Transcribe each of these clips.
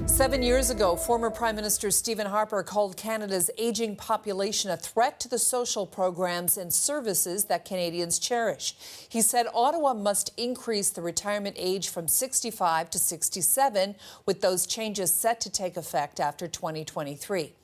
7 years ago, former Prime Minister Stephen Harper called Canada's aging population a threat to the social programs and services that Canadians cherish. He said Ottawa must increase the retirement age from 65 to 67, with those changes set to take effect after 2023.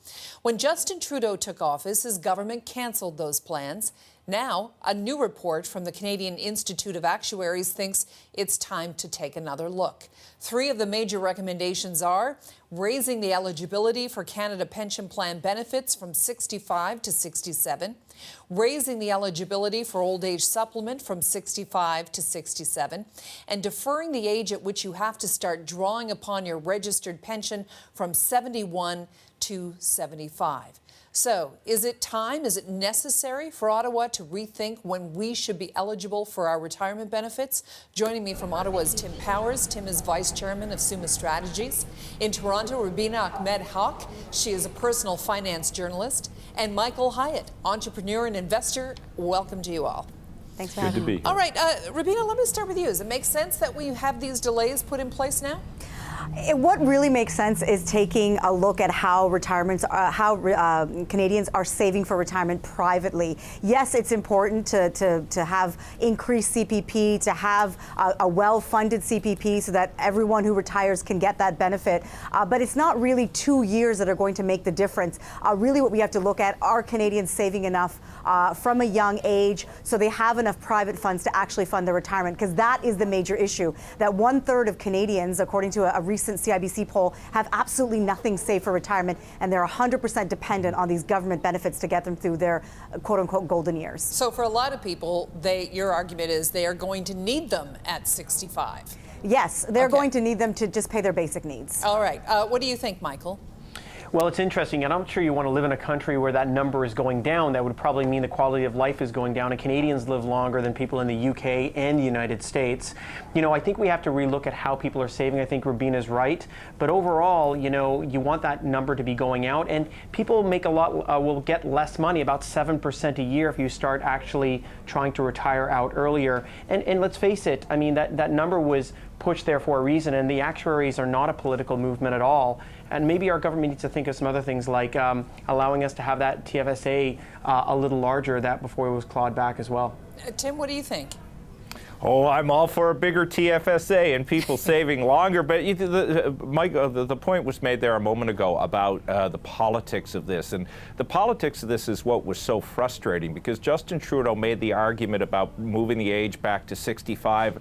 When Justin Trudeau took office, his government cancelled those plans. Now, a new report from the Canadian Institute of Actuaries thinks it's time to take another look. 3 of the major recommendations are raising the eligibility for Canada Pension Plan benefits from 65 to 67, raising the eligibility for old age supplement from 65 to 67, and deferring the age at which you have to start drawing upon your registered pension from 71 to 75. So, is it time, is it necessary for Ottawa to rethink when we should be eligible for our retirement benefits? Joining me from Ottawa is Tim Powers. Tim is Vice Chairman of Summa Strategies. In Toronto, Rubina Ahmed-Haq. She is a personal finance journalist. And Michael Hyatt, entrepreneur and investor. Welcome to you all. Thanks for having me. All right, Rubina, let me start with you. Does it make sense that we have these delays put in place now? What really makes sense is taking a look at how Canadians are saving for retirement privately. Yes, it's important to have increased CPP, to have a well-funded CPP so that everyone who retires can get that benefit. But it's not really 2 years that are going to make the difference. Really what we have to look at, are Canadians saving enough from a young age so they have enough private funds to actually fund their retirement? Because that is the major issue, that 1/3 of Canadians, according to a recent CBC poll, have absolutely nothing saved for retirement, and they're 100% dependent on these government benefits to get them through their quote-unquote golden years. So for a lot of people, your argument is they are going to need them at 65. Yes, they're going to need them to just pay their basic needs. All right. What do you think, Michael? Well, it's interesting, and I'm sure you want to live in a country where that number is going down. That would probably mean the quality of life is going down, and Canadians live longer than people in the UK and the United States. You know, I think we have to relook at how people are saving. I think Rubina's right. But overall, you know, you want that number to be going out, and people make a lot, will get less money, about 7% a year if you start actually trying to retire out earlier. And let's face it, I mean, that number was pushed there for a reason, and the actuaries are not a political movement at all. And maybe our government needs to think of some other things, like allowing us to have that TFSA a little larger, that before it was clawed back as well. Tim, what do you think? Oh, I'm all for a bigger TFSA and people saving longer. But Mike, the point was made there a moment ago about the politics of this. And the politics of this is what was so frustrating, because Justin Trudeau made the argument about moving the age back to 65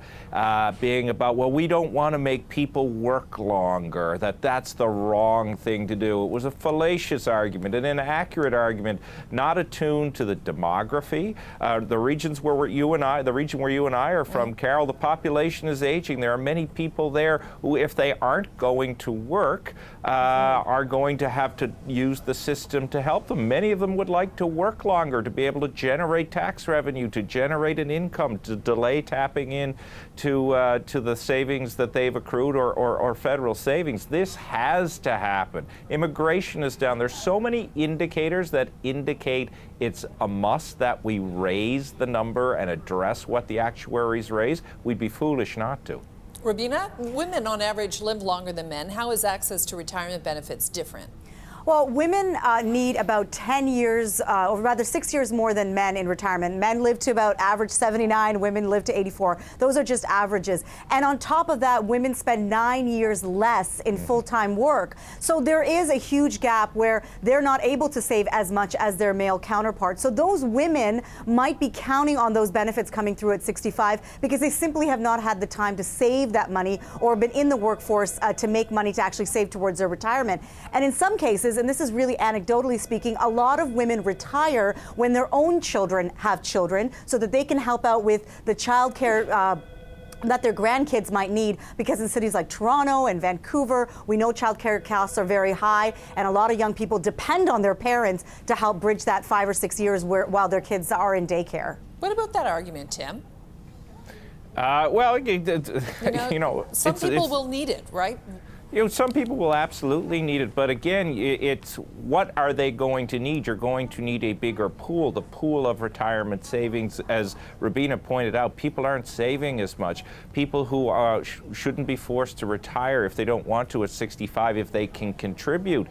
being about, well, we don't want to make people work longer, that's the wrong thing to do. It was a fallacious argument, an inaccurate argument, not attuned to the demography. The region where you and I are from, Carole, the population is aging. There are many people there who, if they aren't going to work, are going to have to use the system to help them. Many of them would like to work longer, to be able to generate tax revenue, to generate an income, to delay tapping in to the savings that they've accrued, or federal savings. This has to happen. Immigration is down. There's so many indicators that indicate it's a must that we raise the number and address what the actuaries raise. We'd be foolish not to. Rubina, women on average live longer than men. How is access to retirement benefits different? Well, women need about 10 years, or rather 6 years more than men in retirement. Men live to about average 79, women live to 84. Those are just averages. And on top of that, women spend 9 years less in full-time work. So there is a huge gap where they're not able to save as much as their male counterparts. So those women might be counting on those benefits coming through at 65 because they simply have not had the time to save that money or been in the workforce to make money to actually save towards their retirement. And in some cases, and this is really anecdotally speaking, a lot of women retire when their own children have children so that they can help out with the child care that their grandkids might need, because in cities like Toronto and Vancouver, we know child care costs are very high, and a lot of young people depend on their parents to help bridge that 5 or 6 years while their kids are in daycare. What about that argument, Tim? Well, Some people will need it, right? Some people will absolutely need it, but again, it's what are they going to need? You're going to need a bigger pool, the pool of retirement savings. As Rubina pointed out, people aren't saving as much. People who shouldn't be forced to retire if they don't want to at 65, if they can contribute.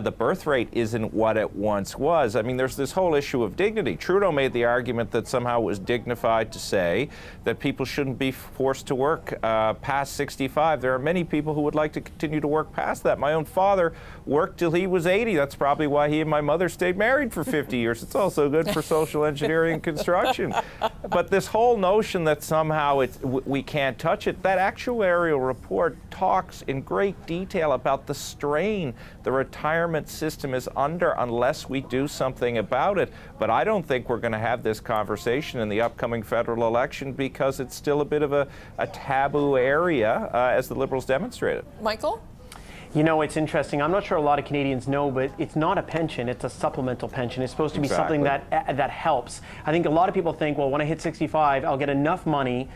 The birth rate isn't what it once was. I mean, there's this whole issue of dignity. Trudeau made the argument that somehow it was dignified to say that people shouldn't be forced to work past 65. There are many people who would like to continue to work past that. My own father worked till he was 80. That's probably why he and my mother stayed married for 50 years. It's also good for social engineering and construction. But this whole notion that somehow we can't touch it, that actuarial report talks in great detail about the strain the retirement system is under unless we do something about it. But I don't think we're going to have this conversation in the upcoming federal election because it's still a bit of a taboo area, as the Liberals demonstrated. Michael? It's interesting. I'm not sure a lot of Canadians know, but it's not a pension. It's a supplemental pension. It's supposed to be something that helps. I think a lot of people think, well, when I hit 65, I'll get enough money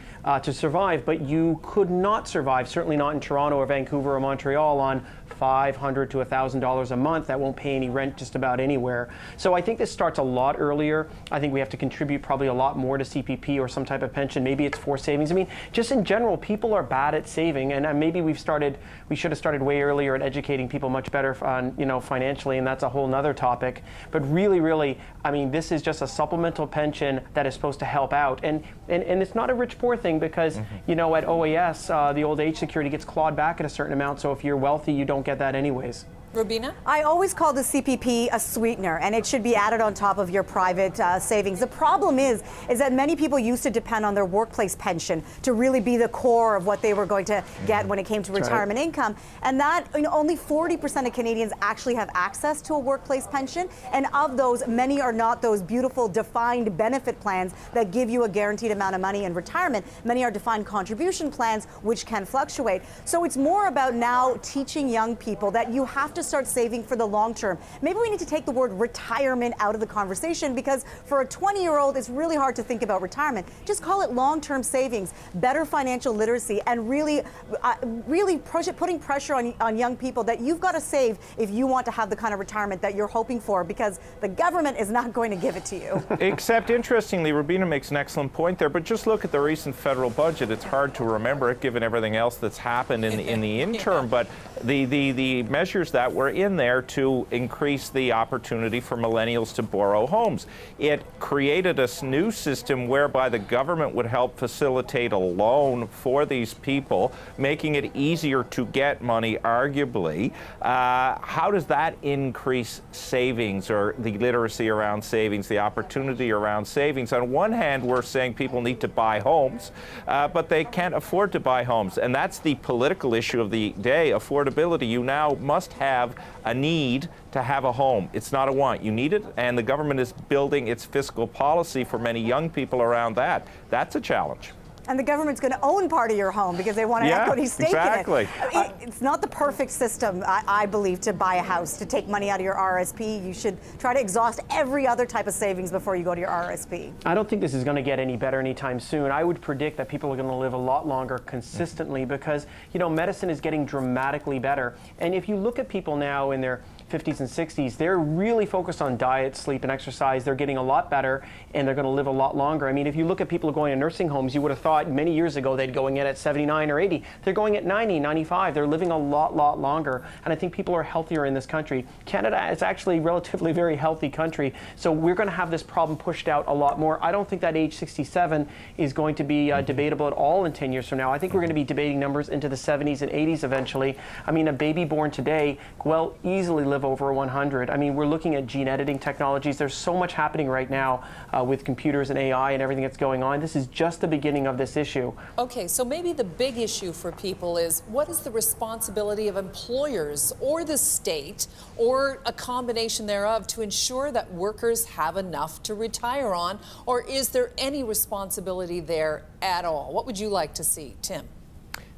to survive, but you could not survive, certainly not in Toronto or Vancouver or Montreal, on $500 to $1,000 a month. That won't pay any rent just about anywhere. So I think this starts a lot earlier. I think we have to contribute probably a lot more to CPP or some type of pension. Maybe it's forced savings. I mean, just in general, people are bad at saving, and maybe we should have started way earlier at educating people much better on, financially, and that's a whole nother topic. But really, I mean, this is just a supplemental pension that is supposed to help out. And it's not a rich-poor thing because, at OAS, the old age security gets clawed back at a certain amount. So if you're wealthy, you don't get that anyways. Rubina? I always call the CPP a sweetener, and it should be added on top of your private savings. The problem is that many people used to depend on their workplace pension to really be the core of what they were going to get when it came to retirement income. And that, only 40% of Canadians actually have access to a workplace pension. And of those, many are not those beautiful defined benefit plans that give you a guaranteed amount of money in retirement. Many are defined contribution plans, which can fluctuate. So it's more about now teaching young people that you have to start saving for the long term. Maybe we need to take the word retirement out of the conversation because for a 20-year-old, it's really hard to think about retirement. Just call it long-term savings, better financial literacy, and really putting pressure on young people that you've got to save if you want to have the kind of retirement that you're hoping for, because the government is not going to give it to you. Except, interestingly, Rubina makes an excellent point there, but just look at the recent federal budget. It's hard to remember it given everything else that's happened in the interim, but the measures that were in there to increase the opportunity for millennials to borrow homes. It created a new system whereby the government would help facilitate a loan for these people, making it easier to get money, arguably. How does that increase savings or the literacy around savings, the opportunity around savings? On one hand, we're saying people need to buy homes, but they can't afford to buy homes. And that's the political issue of the day, affordability. You now must have a need to have a home. It's not a want. You need it, and the government is building its fiscal policy for many young people around that. That's a challenge. And the government's going to own part of your home because they want an equity stake in it. It's not the perfect system, I believe, to buy a house, to take money out of your RSP. You should try to exhaust every other type of savings before you go to your RSP. I don't think this is going to get any better anytime soon. I would predict that people are going to live a lot longer consistently because, medicine is getting dramatically better. And if you look at people now in their 50s and 60s, they're really focused on diet, sleep, and exercise. They're getting a lot better, and they're going to live a lot longer. I mean, if you look at people going to nursing homes, you would have thought many years ago they'd going in at 79 or 80. They're going at 90, 95. They're living a lot longer, and I think people are healthier in this country. Canada is actually a relatively very healthy country, so we're going to have this problem pushed out a lot more. I don't think that age 67 is going to be debatable at all in 10 years from now. I think we're going to be debating numbers into the 70s and 80s eventually. I mean, a baby born today will easily live over 100. I mean, we're looking at gene editing technologies. There's so much happening right now with computers and AI and everything that's going on. This is just the beginning of this issue. Okay, so maybe the big issue for people is what is the responsibility of employers or the state or a combination thereof to ensure that workers have enough to retire on, or is there any responsibility there at all? What would you like to see, Tim?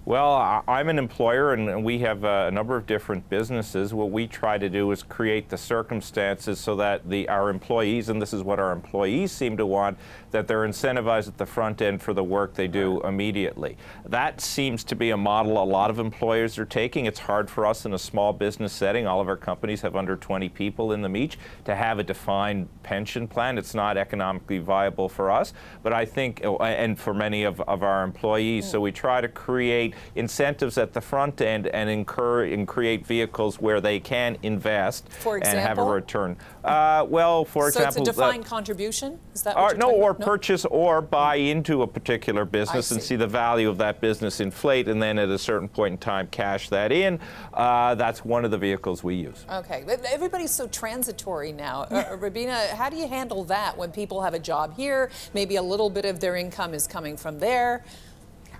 Well, I'm an employer, and we have a number of different businesses. What we try to do is create the circumstances so that our employees, and this is what our employees seem to want, that they're incentivized at the front end for the work they do immediately. That seems to be a model a lot of employers are taking. It's hard for us in a small business setting. All of our companies have under 20 people in them each to have a defined pension plan. It's not economically viable for us, but I think, and for many of our employees, so we try to create incentives at the front end and create vehicles where they can invest and have a return. Well, for example, so it's a defined contribution? Is that what you're no, talking or about? Purchase or buy into a particular business and see the value of that business inflate, and then at a certain point in time cash that in. That's one of the vehicles we use. Okay, everybody's so transitory now. Rubina, how do you handle that when people have a job here, maybe a little bit of their income is coming from there?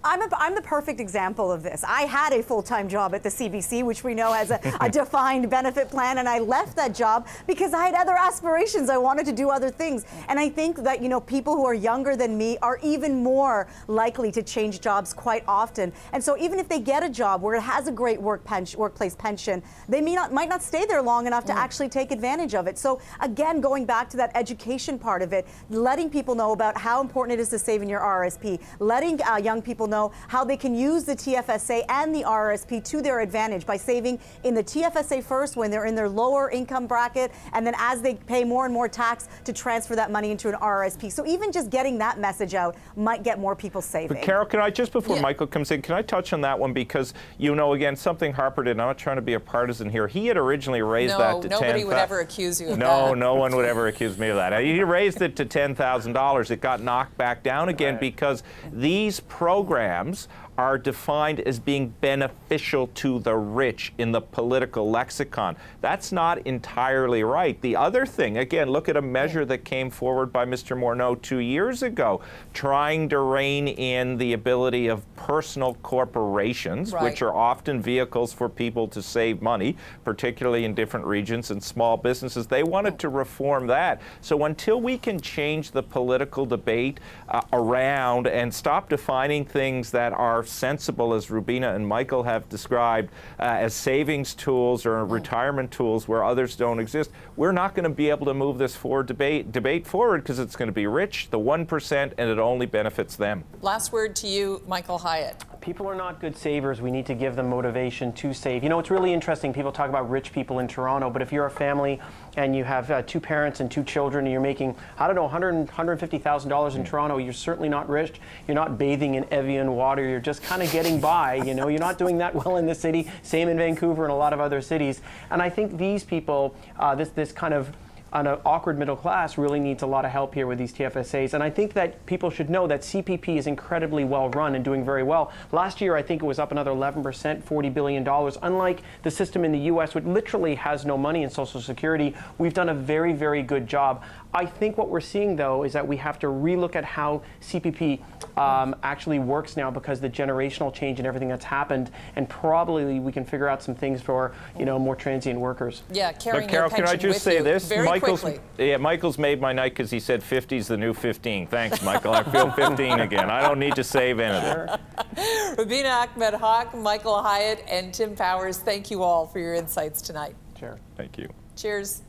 I'm the perfect example of this. I had a full-time job at the CBC, which we know has a defined benefit plan, and I left that job because I had other aspirations. I wanted to do other things. And I think that, you know, people who are younger than me are even more likely to change jobs quite often. And so even if they get a job where it has a great workplace pension, they might not stay there long enough to actually take advantage of it. So again, going back to that education part of it, letting people know about how important it is to save in your RRSP, letting young people know how they can use the TFSA and the RRSP to their advantage by saving in the TFSA first when they're in their lower income bracket, and then as they pay more and more tax to transfer that money into an RRSP. So even just getting that message out might get more people saving. But Carole, can I just, before Michael comes in, can I touch on that one? Because, you know, again, something Harper did, and I'm not trying to be a partisan here, he had originally raised that to $10,000. Nobody would ever accuse you of that. No one would ever accuse me of that. He raised it to $10,000. It got knocked back down again because these programs are defined as being beneficial to the rich in the political lexicon. That's not entirely right. The other thing, again, look at a measure that came forward by Mr. Morneau 2 years ago, trying to rein in the ability of personal corporations, which are often vehicles for people to save money, particularly in different regions and small businesses. They wanted to reform that. So until we can change the political debate around and stop defining things that are sensible, as Rubina and Michael have described, as savings tools or retirement tools where others don't exist, we're not going to be able to move this debate forward because it's going to be rich, the 1%, and it only benefits them. Last word to you, Michael Hyatt. People are not good savers. We need to give them motivation to save. You know, it's really interesting. People talk about rich people in Toronto, but if you're a family and you have 2 parents and 2 children and you're making, I don't know, $150,000 in Toronto, you're certainly not rich. You're not bathing in Evian water. You're just kind of getting by. You know, you're not doing that well in the city. Same in Vancouver and a lot of other cities. And I think these people, this kind of an awkward middle class really needs a lot of help here with these TFSAs. And I think that people should know that CPP is incredibly well run and doing very well. Last year, I think it was up another 11%, $40 billion. Unlike the system in the US, which literally has no money in Social Security, we've done a very, very good job. I think what we're seeing, though, is that we have to relook at how CPP actually works now because the generational change and everything that's happened, and probably we can figure out some things for, you know, more transient workers. Yeah, carrying but Carole, your pension can I just say this? Very quickly. Michael's made my night because he said 50 is the new 15. Thanks, Michael. I feel 15 again. I don't need to save anything. Rubina Ahmed-Haq, Michael Hyatt, and Tim Powers, thank you all for your insights tonight. Sure. Thank you. Cheers.